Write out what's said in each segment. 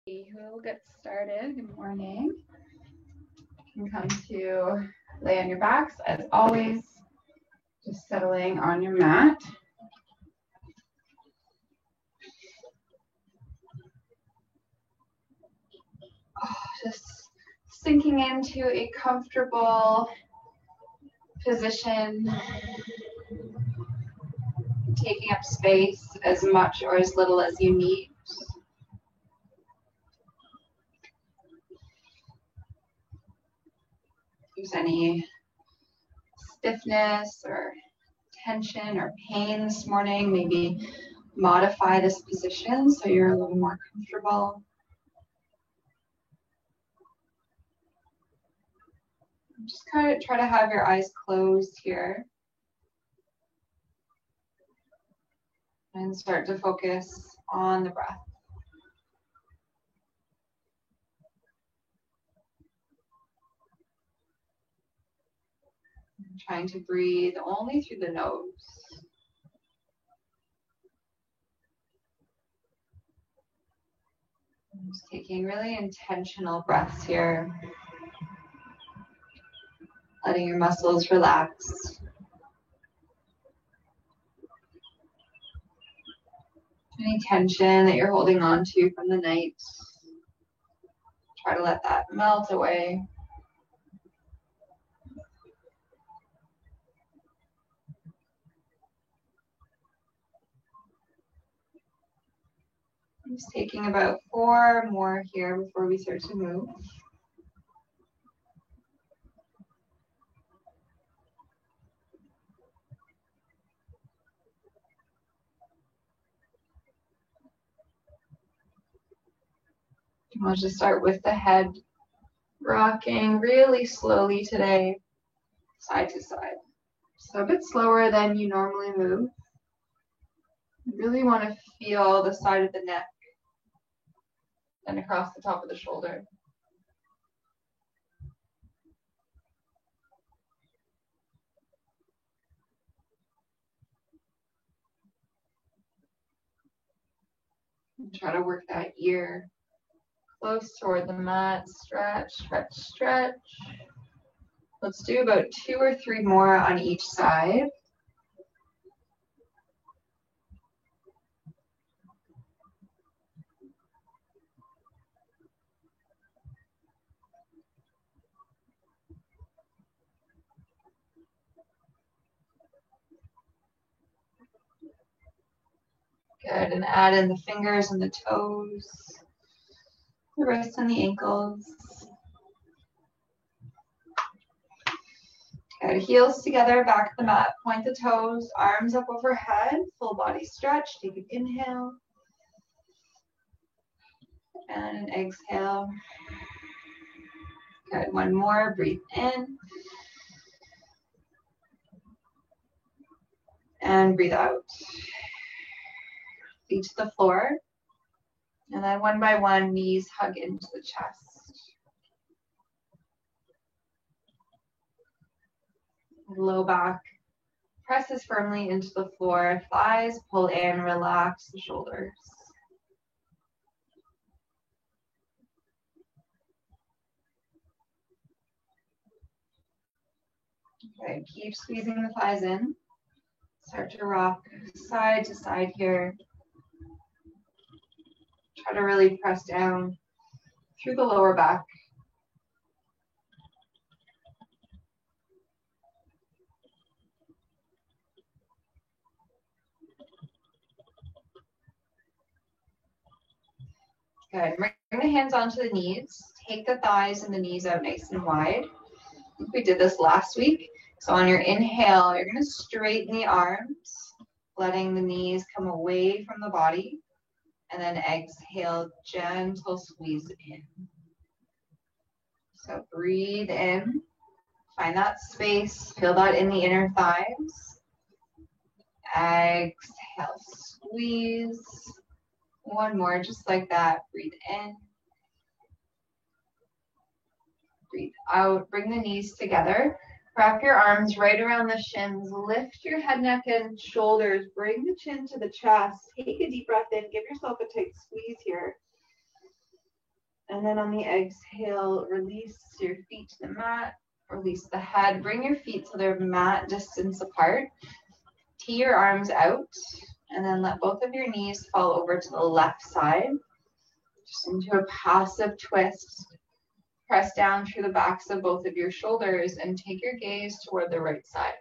We'll get started. Good morning. You can come to lay on your backs as always, just settling on your mat. Just sinking into a comfortable position, taking up space as much or as little as you need. If there's any stiffness or tension or pain this morning, maybe modify this position so you're a little more comfortable. Just kind of try to have your eyes closed here and start to focus on the breath. I'm trying to breathe only through the nose. I'm just taking really intentional breaths here. Letting your muscles relax. Any tension that you're holding on to from the night, try to let that melt away. I'm just taking about 4 more here before we start to move. I'll just start with the head rocking really slowly today, side to side. So a bit slower than you normally move. You really want to feel the side of the neck and across the top of the shoulder. And try to work that ear close toward the mat. Stretch, stretch, stretch. Let's do about 2 or 3 more on each side. Good, and add in the fingers and the toes, the wrists and the ankles. Good, heels together, back of the mat, point the toes, arms up overhead, full body stretch, take an inhale. And an exhale. Good, 1 more, breathe in. And breathe out. Feet to the floor. And then 1 by 1, knees hug into the chest. Low back presses firmly into the floor. Thighs pull in, relax the shoulders. Okay, keep squeezing the thighs in. Start to rock side to side here. Try to really press down through the lower back. Good. Bring the hands onto the knees. Take the thighs and the knees out nice and wide. I think we did this last week. So on your inhale, you're going to straighten the arms, letting the knees come away from the body. And then exhale, gentle squeeze in. So breathe in. Find that space. Feel that in the inner thighs. Exhale, squeeze. 1 more, just like that. Breathe in. Breathe out. Bring the knees together. Wrap your arms right around the shins. Lift your head, neck, and shoulders. Bring the chin to the chest. Take a deep breath in. Give yourself a tight squeeze here. And then on the exhale, release your feet to the mat, release the head, bring your feet to their mat distance apart, tee your arms out, and then let both of your knees fall over to the left side, just into a passive twist. Press down through the backs of both of your shoulders and take your gaze toward the right side.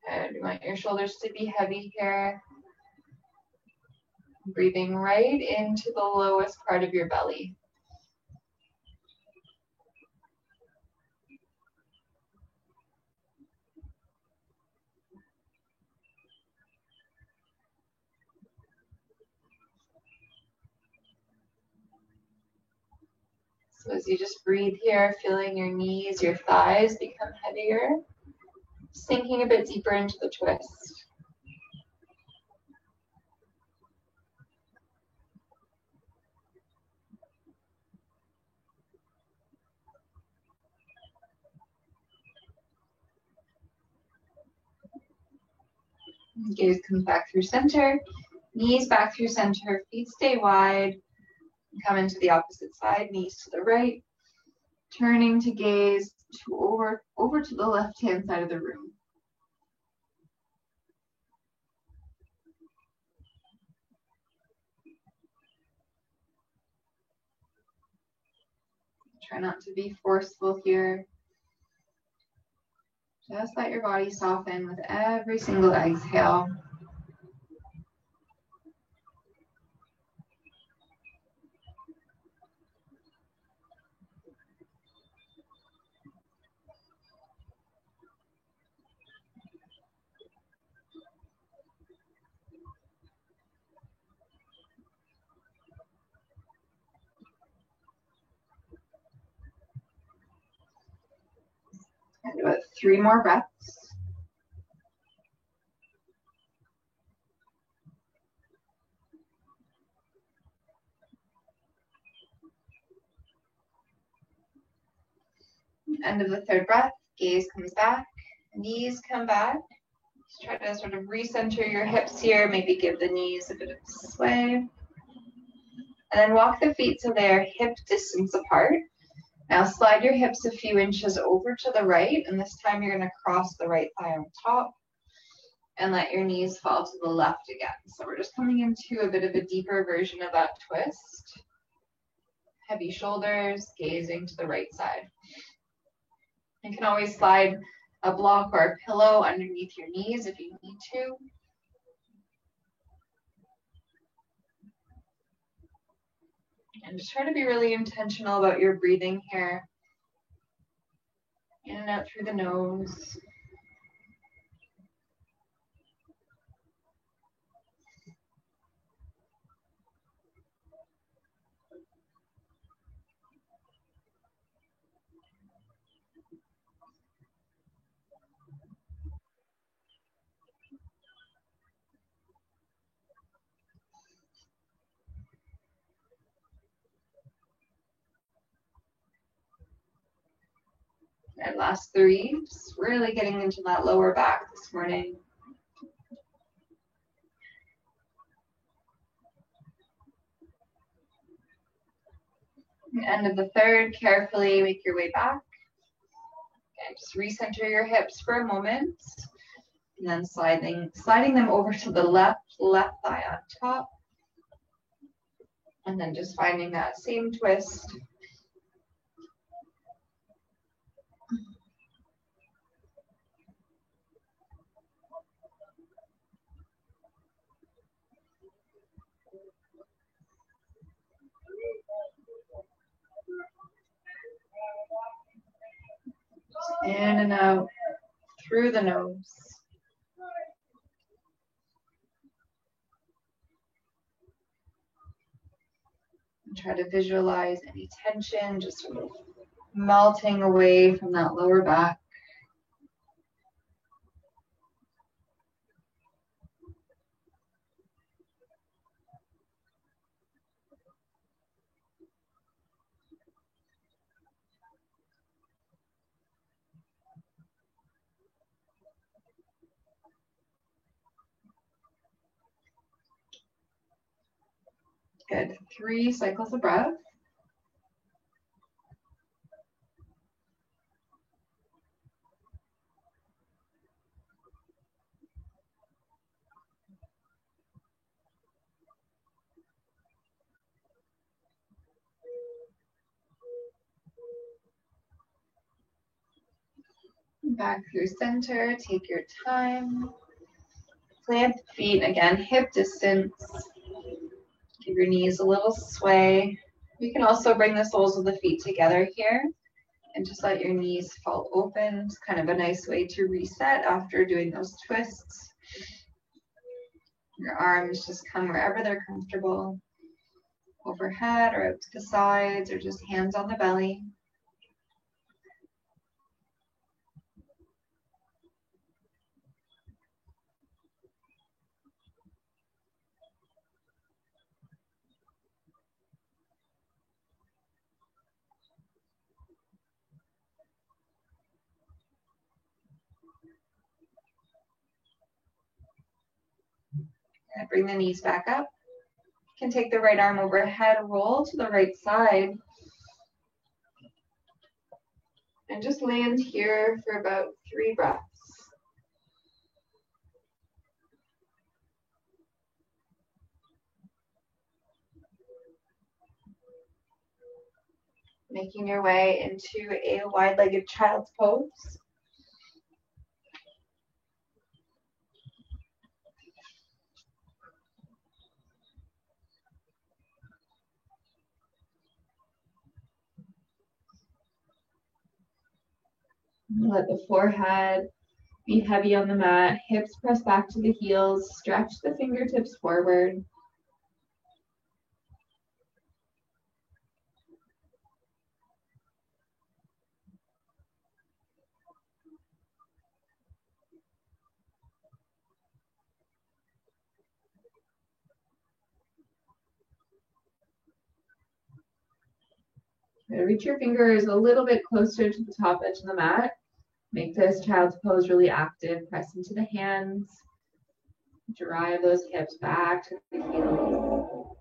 Good. You want your shoulders to be heavy here. Breathing right into the lowest part of your belly. So as you just breathe here, feeling your knees, your thighs become heavier, sinking a bit deeper into the twist. Gaze comes back through center, knees back through center, feet stay wide. Come into the opposite side, knees to the right, turning to gaze to over to the left-hand side of the room. Try not to be forceful here. Just let your body soften with every single exhale. And do it 3 more breaths. End of the 3rd breath, gaze comes back, knees come back. Just try to sort of recenter your hips here, maybe give the knees a bit of a sway. And then walk the feet so they're hip distance apart. Now slide your hips a few inches over to the right, and this time you're going to cross the right thigh on top and let your knees fall to the left again. So we're just coming into a bit of a deeper version of that twist. Heavy shoulders, gazing to the right side. You can always slide a block or a pillow underneath your knees if you need to. And just try to be really intentional about your breathing here. In and out through the nose. And last 3, just really getting into that lower back this morning. End of the 3rd, carefully make your way back. And just recenter your hips for a moment. And then sliding them over to the left thigh on top. And then just finding that same twist. In and out through the nose. And try to visualize any tension just sort of melting away from that lower back. Good. 3 cycles of breath. Back through center, take your time. Plant the feet, again, hip distance. Give your knees a little sway. You can also bring the soles of the feet together here and just let your knees fall open. It's kind of a nice way to reset after doing those twists. Your arms just come wherever they're comfortable, overhead or out to the sides or just hands on the belly. And bring the knees back up. You can take the right arm overhead, roll to the right side, and just land here for about 3 breaths. Making your way into a wide-legged child's pose. Let the forehead be heavy on the mat, hips press back to the heels, stretch the fingertips forward. Reach your fingers a little bit closer to the top edge of the mat. Make this child's pose really active. Press into the hands. Drive those hips back to the heels.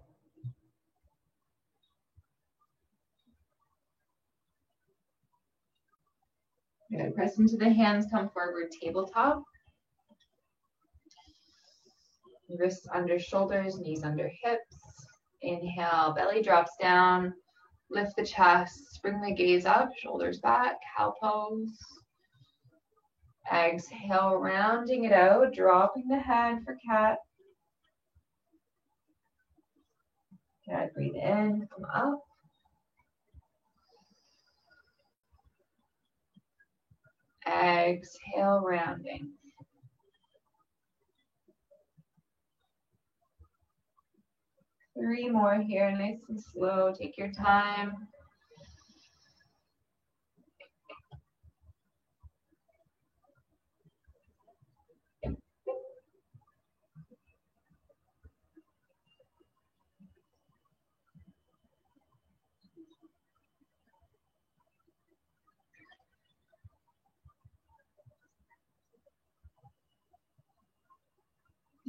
Good. Press into the hands, come forward, tabletop. Wrists under shoulders, knees under hips. Inhale, belly drops down. Lift the chest, bring the gaze up, shoulders back, cow pose. Exhale, rounding it out, dropping the head for cat. Good, breathe in, come up. Exhale, rounding. Three more here, nice and slow. Take your time.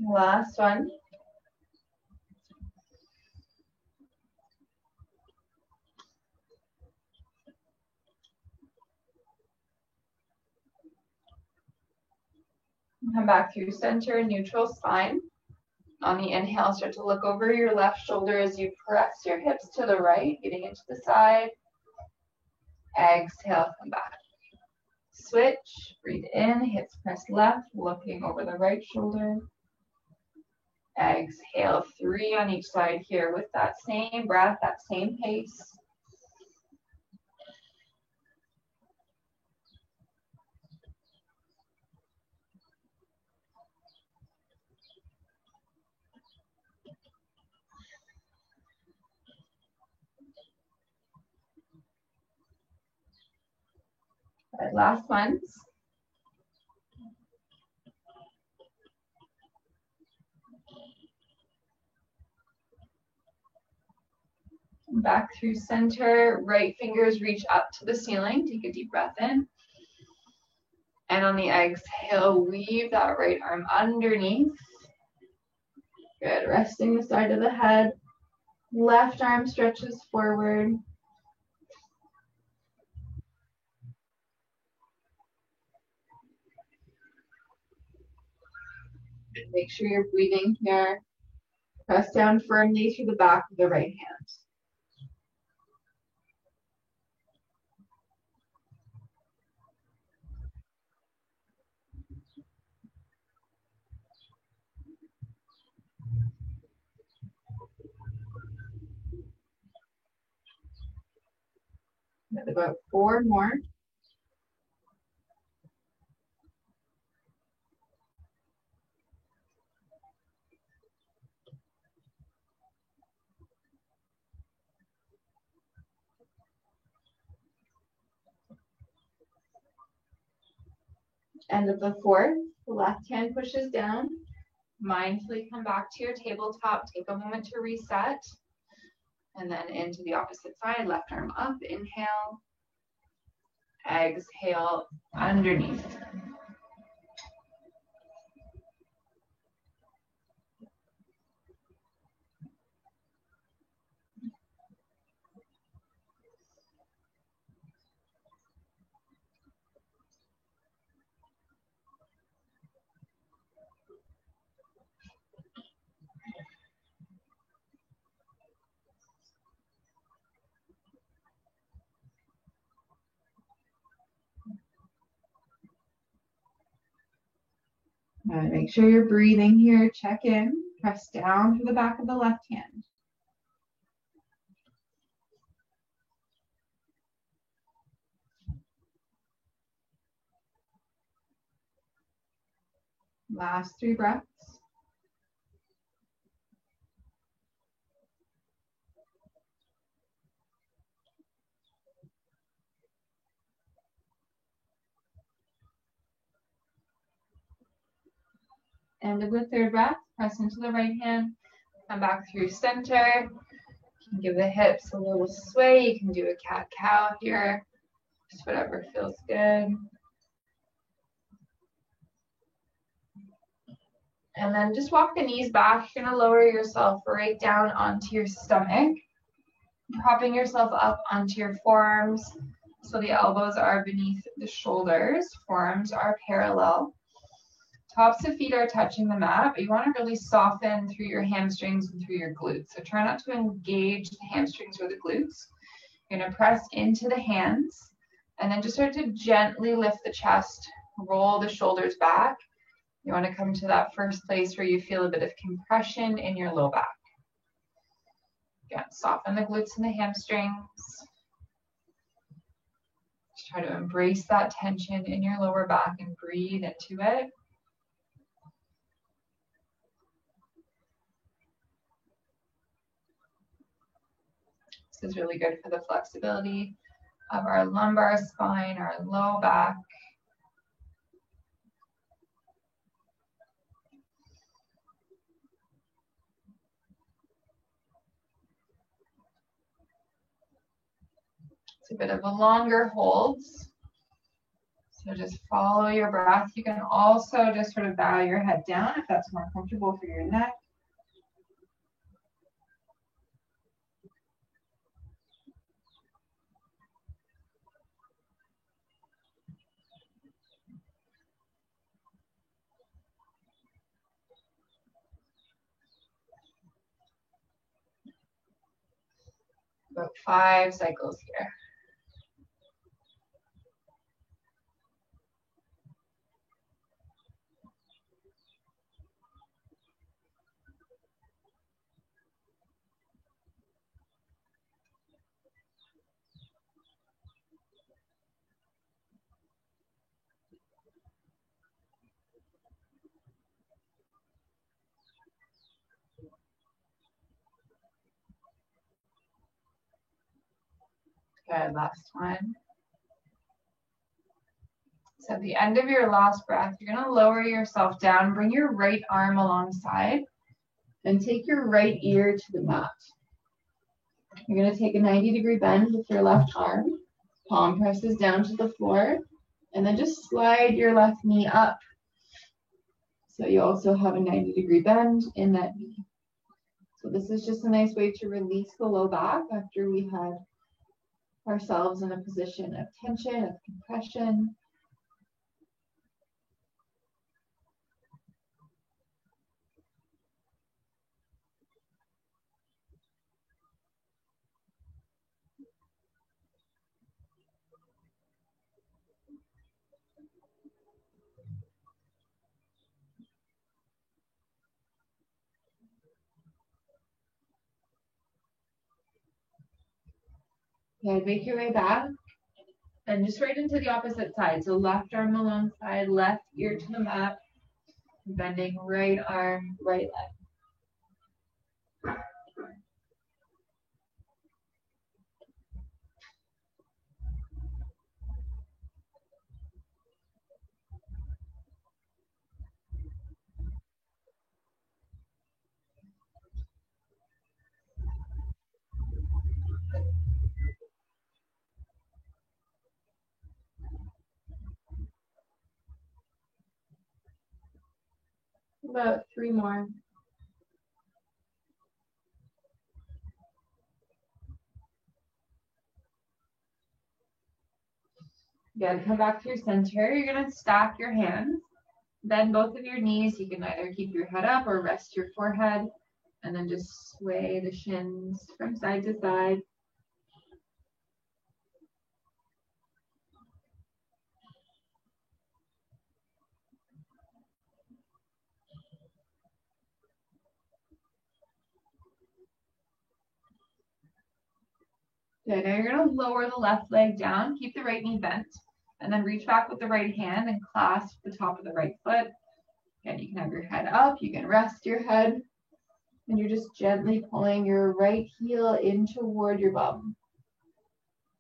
Last one. Come back through center, neutral spine. On the inhale, start to look over your left shoulder as you press your hips to the right, getting into the side. Exhale, come back. Switch, breathe in, hips press left, looking over the right shoulder. Exhale, 3 on each side here with that same breath, that same pace. All right, last ones. Back through center, right fingers reach up to the ceiling. Take a deep breath in. And on the exhale, weave that right arm underneath. Good, resting the side of the head. Left arm stretches forward. Make sure you're breathing here. Press down firmly through the back of the right hand. And about 4 more. End of the 4th, the left hand pushes down. Mindfully come back to your tabletop, take a moment to reset. And then into the opposite side, left arm up, inhale. Exhale, underneath. Make sure you're breathing here. Check in. Press down through the back of the left hand. Last 3 breaths. End of the 3rd breath. Press into the right hand. Come back through center. You can give the hips a little sway. You can do a cat-cow here. Just whatever feels good. And then just walk the knees back. You're gonna lower yourself right down onto your stomach, propping yourself up onto your forearms. So the elbows are beneath the shoulders, forearms are parallel. Tops of feet are touching the mat, but you wanna really soften through your hamstrings and through your glutes. So try not to engage the hamstrings or the glutes. You're gonna press into the hands and then just start to gently lift the chest, roll the shoulders back. You want to come to that first place where you feel a bit of compression in your low back. Again, soften the glutes and the hamstrings. Just try to embrace that tension in your lower back and breathe into it. This is really good for the flexibility of our lumbar spine, our low back. It's a bit of a longer hold. So just follow your breath. You can also just sort of bow your head down if that's more comfortable for your neck. About 5 cycles here. Good, last one. So at the end of your last breath, you're gonna lower yourself down, bring your right arm alongside, and take your right ear to the mat. You're gonna take a 90-degree bend with your left arm, palm presses down to the floor, and then just slide your left knee up. So you also have a 90-degree bend in that knee. So this is just a nice way to release the low back after we had ourselves in a position of tension, of compression. Okay, make your way back and just right into the opposite side. So left arm alongside, left ear to the mat, bending right arm, right leg. About 3 more. Again, come back to your center. You're going to stack your hands. Bend both of your knees. You can either keep your head up or rest your forehead. And then just sway the shins from side to side. Good. Now you're going to lower the left leg down. Keep the right knee bent. And then reach back with the right hand and clasp the top of the right foot. Again, you can have your head up. You can rest your head. And you're just gently pulling your right heel in toward your bum.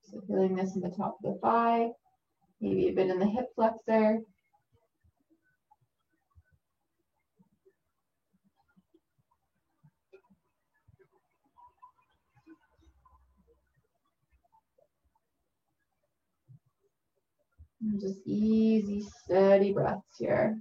So feeling this in the top of the thigh, maybe a bit in the hip flexor. And just easy, steady breaths here.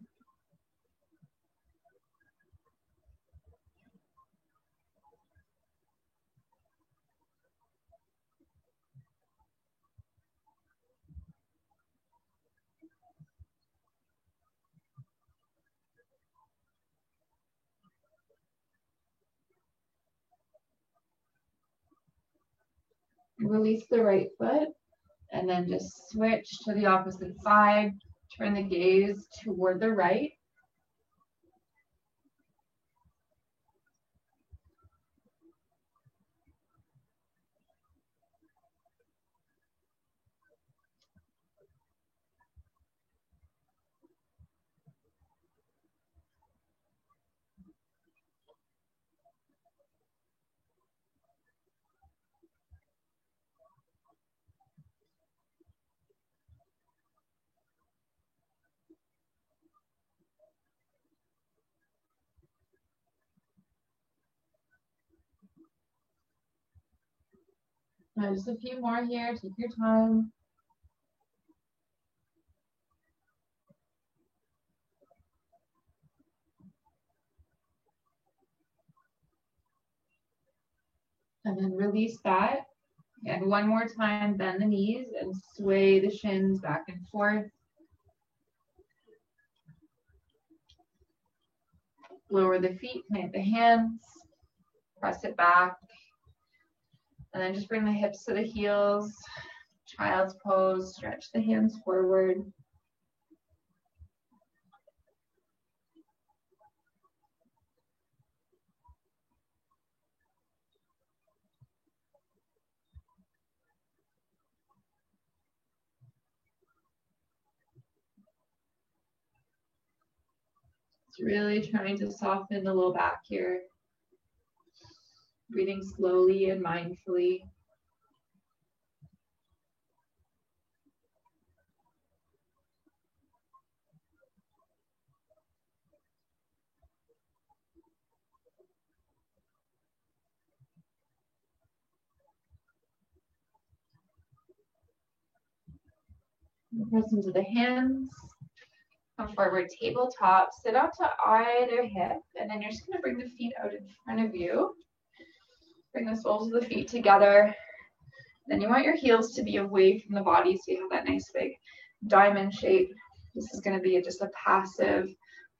Release the right foot and then just switch to the opposite side. Turn the gaze toward the right. Now just a few more here. Take your time. And then release that. And one more time, bend the knees and sway the shins back and forth. Lower the feet, plant the hands, press it back. And then just bring the hips to the heels. Child's pose, stretch the hands forward. It's really trying to soften the low back here. Breathing slowly and mindfully. Press into the hands. Come forward, tabletop. Sit out to either hip. And then you're just going to bring the feet out in front of you. Bring the soles of the feet together. Then you want your heels to be away from the body so you have that nice big diamond shape. This is going to be just a passive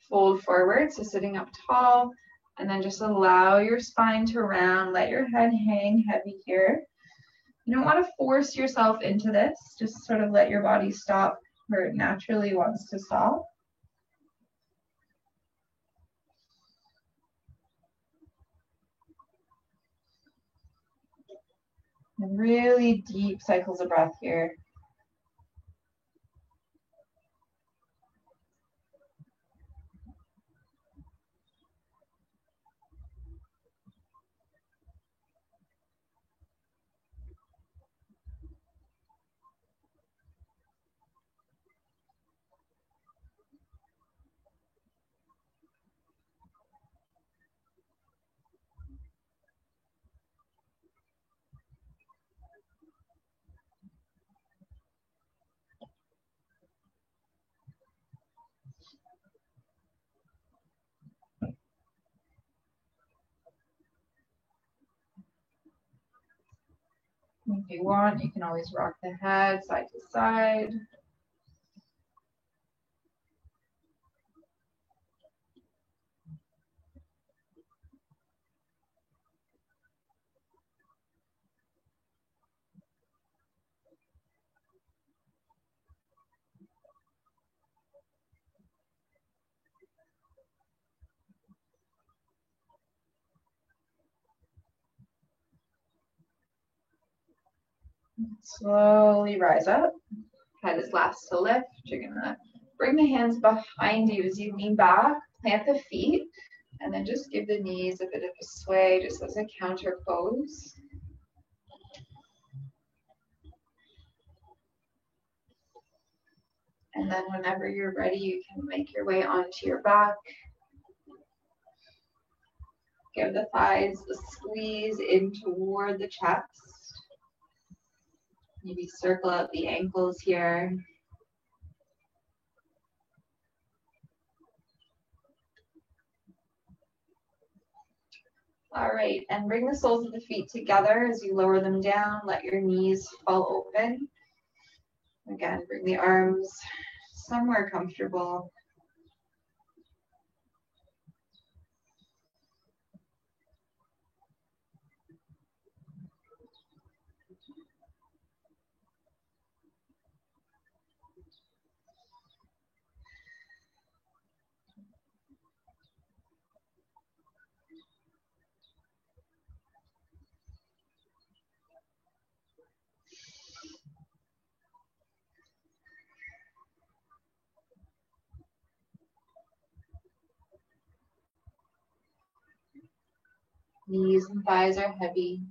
fold forward, so sitting up tall, and then just allow your spine to round. Let your head hang heavy here. You don't want to force yourself into this. Just sort of let your body stop where it naturally wants to stop. And really deep cycles of breath here. If you want, you can always rock the head side to side. Slowly rise up. Head is last to lift. You're going to bring the hands behind you as you lean back, plant the feet, and then just give the knees a bit of a sway just as a counter pose. And then whenever you're ready, you can make your way onto your back. Give the thighs a squeeze in toward the chest. Maybe circle out the ankles here. All right, and bring the soles of the feet together as you lower them down. Let your knees fall open. Again, bring the arms somewhere comfortable. Knees and thighs are heavy.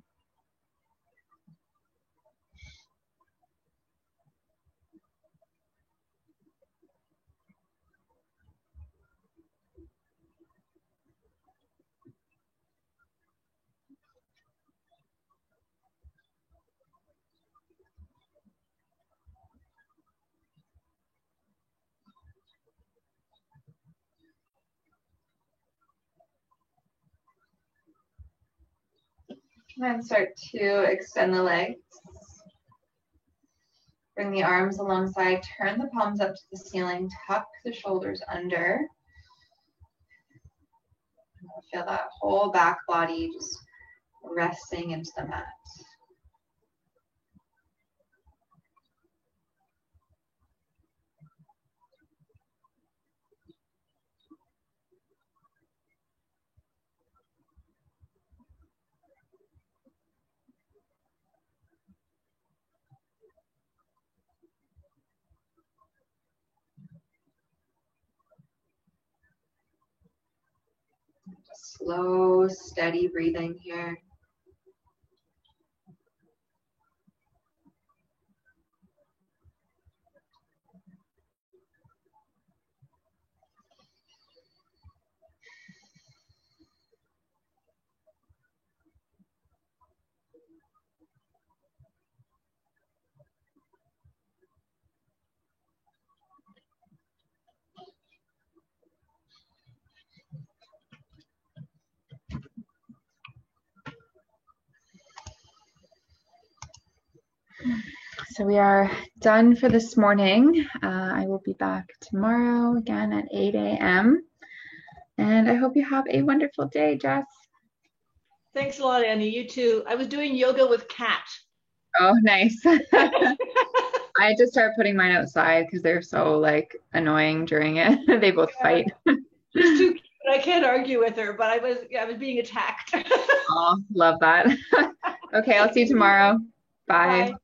And then start to extend the legs. Bring the arms alongside, turn the palms up to the ceiling, tuck the shoulders under. Feel that whole back body just resting into the mat. Slow, steady breathing here. So we are done for this morning. I will be back tomorrow again at 8 a.m. And I hope you have a wonderful day, Jess. Thanks a lot, Annie. You too. I was doing yoga with Kat. Oh, nice. I had to start putting mine outside because they're so like annoying during it. They both fight. She's too cute. I can't argue with her, but I was being attacked. Oh, love that. Okay, I'll see you tomorrow. Bye. Bye.